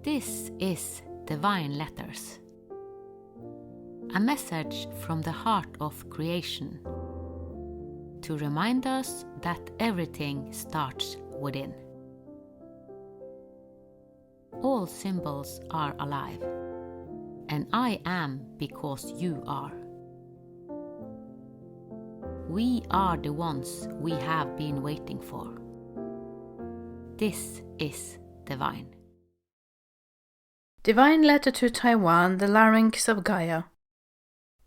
This is Divine Letters, a message from the heart of creation to remind us that everything starts within. All symbols are alive, and I am because you are. We are the ones we have been waiting for. This is Divine. Divine Letter to Taiwan, the Larynx of Gaia.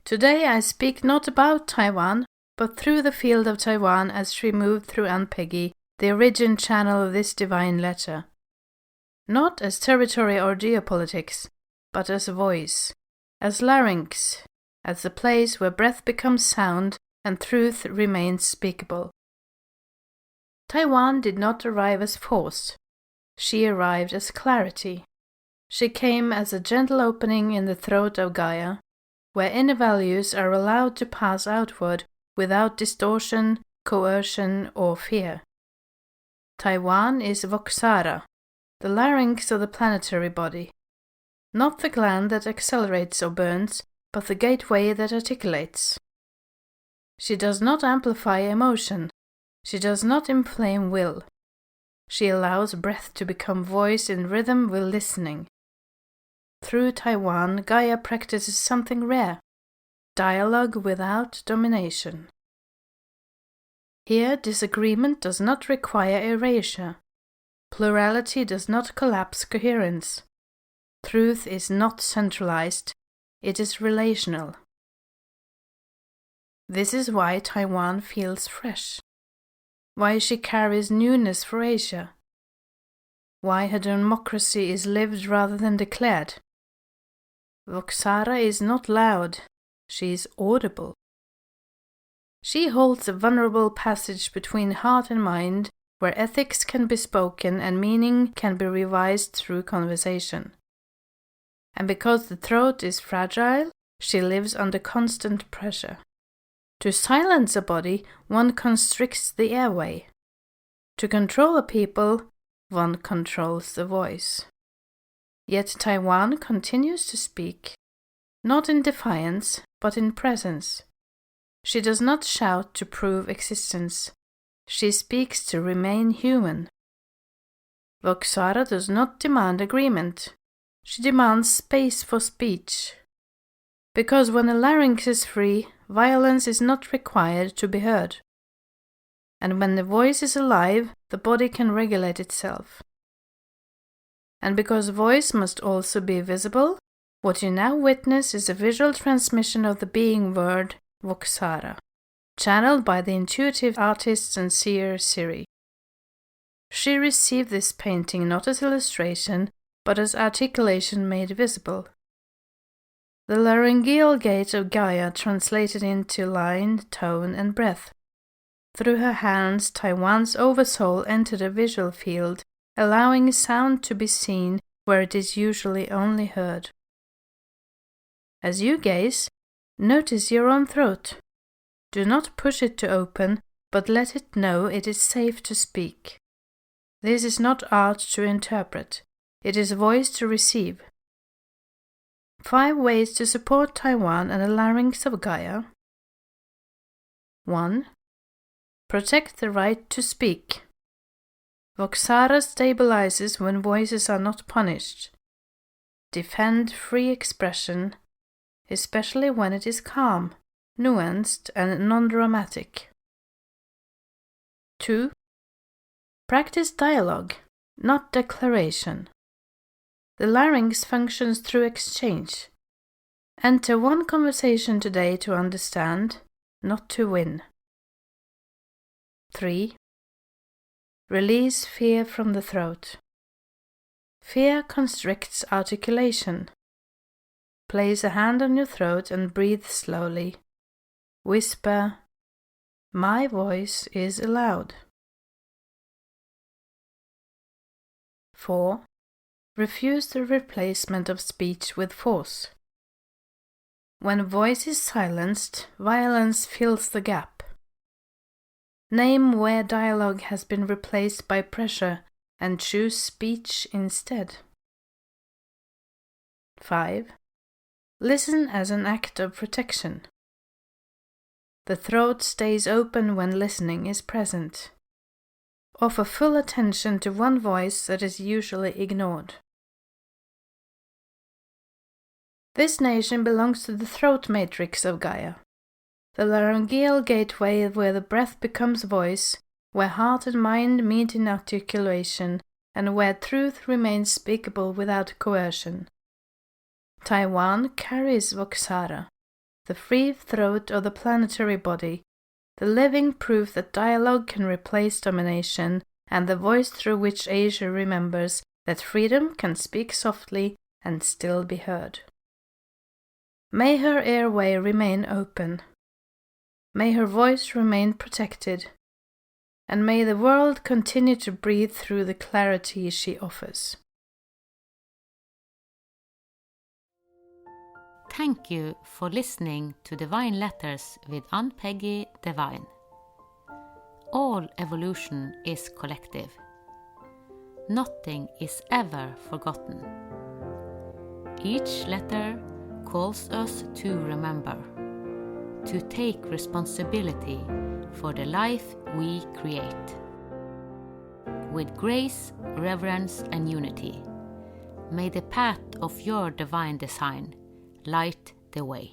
Today I speak not about Taiwan, but through the field of Taiwan as she moved through Ann-Peggy, the origin channel of this divine letter. Not as territory or geopolitics, but as a voice, as larynx, as the place where breath becomes sound and truth remains speakable. Taiwan did not arrive as force. She arrived as clarity. She came as a gentle opening in the throat of Gaia, where inner values are allowed to pass outward without distortion, coercion, or fear. Taiwan is VOXARA, the larynx of the planetary body, not the gland that accelerates or burns, but the gateway that articulates. She does not amplify emotion. She does not inflame will. She allows breath to become voice in rhythm with listening. Through Taiwan, Gaia practices something rare: dialogue without domination. Here, disagreement does not require erasure. Plurality does not collapse coherence. Truth is not centralized, it is relational. This is why Taiwan feels fresh, why she carries newness for Asia, why her democracy is lived rather than declared. VOXARA is not loud, she is audible. She holds a vulnerable passage between heart and mind, where ethics can be spoken and meaning can be revised through conversation. And because the throat is fragile, she lives under constant pressure. To silence a body, one constricts the airway. To control a people, one controls the voice. Yet Taiwan continues to speak, not in defiance, but in presence. She does not shout to prove existence. She speaks to remain human. VOXARA does not demand agreement. She demands space for speech. Because when a larynx is free, violence is not required to be heard. And when the voice is alive, the body can regulate itself. And because voice must also be visible, what you now witness is a visual transmission of the being word, VOXARA, channeled by the intuitive artist and seer Siri. She received this painting not as illustration, but as articulation made visible. The laryngeal gate of Gaia translated into line, tone, and breath. Through her hands, Taiwan's oversoul entered a visual field, allowing sound to be seen where it is usually only heard. As you gaze, notice your own throat. Do not push it to open, but let it know it is safe to speak. This is not art to interpret. It is voice to receive. 5 ways to support Taiwan and the larynx of Gaia. 1. Protect the right to speak. VOXARA stabilizes when voices are not punished. Defend free expression, especially when it is calm, nuanced, and non-dramatic. 2. Practice dialogue, not declaration. The larynx functions through exchange. Enter one conversation today to understand, not to win. 3. Release fear from the throat. Fear constricts articulation. Place a hand on your throat and breathe slowly. Whisper, "My voice is allowed." 4. Refuse the replacement of speech with force. When voice is silenced, violence fills the gap. Name where dialogue has been replaced by pressure and choose speech instead. 5. Listen as an act of protection. The throat stays open when listening is present. Offer full attention to one voice that is usually ignored. This nation belongs to the throat matrix of Gaia, the laryngeal gateway where the breath becomes voice, where heart and mind meet in articulation, and where truth remains speakable without coercion. Taiwan carries VOXARA, the free throat of the planetary body, the living proof that dialogue can replace domination, and the voice through which Asia remembers that freedom can speak softly and still be heard. May her airway remain open. May her voice remain protected. And may the world continue to breathe through the clarity she offers. Thank you for listening to Divine Letters with Ann-Peggy Divine. All evolution is collective. Nothing is ever forgotten. Each letter calls us to remember, to take responsibility for the life we create. With grace, reverence, and unity, may the path of your divine design light the way.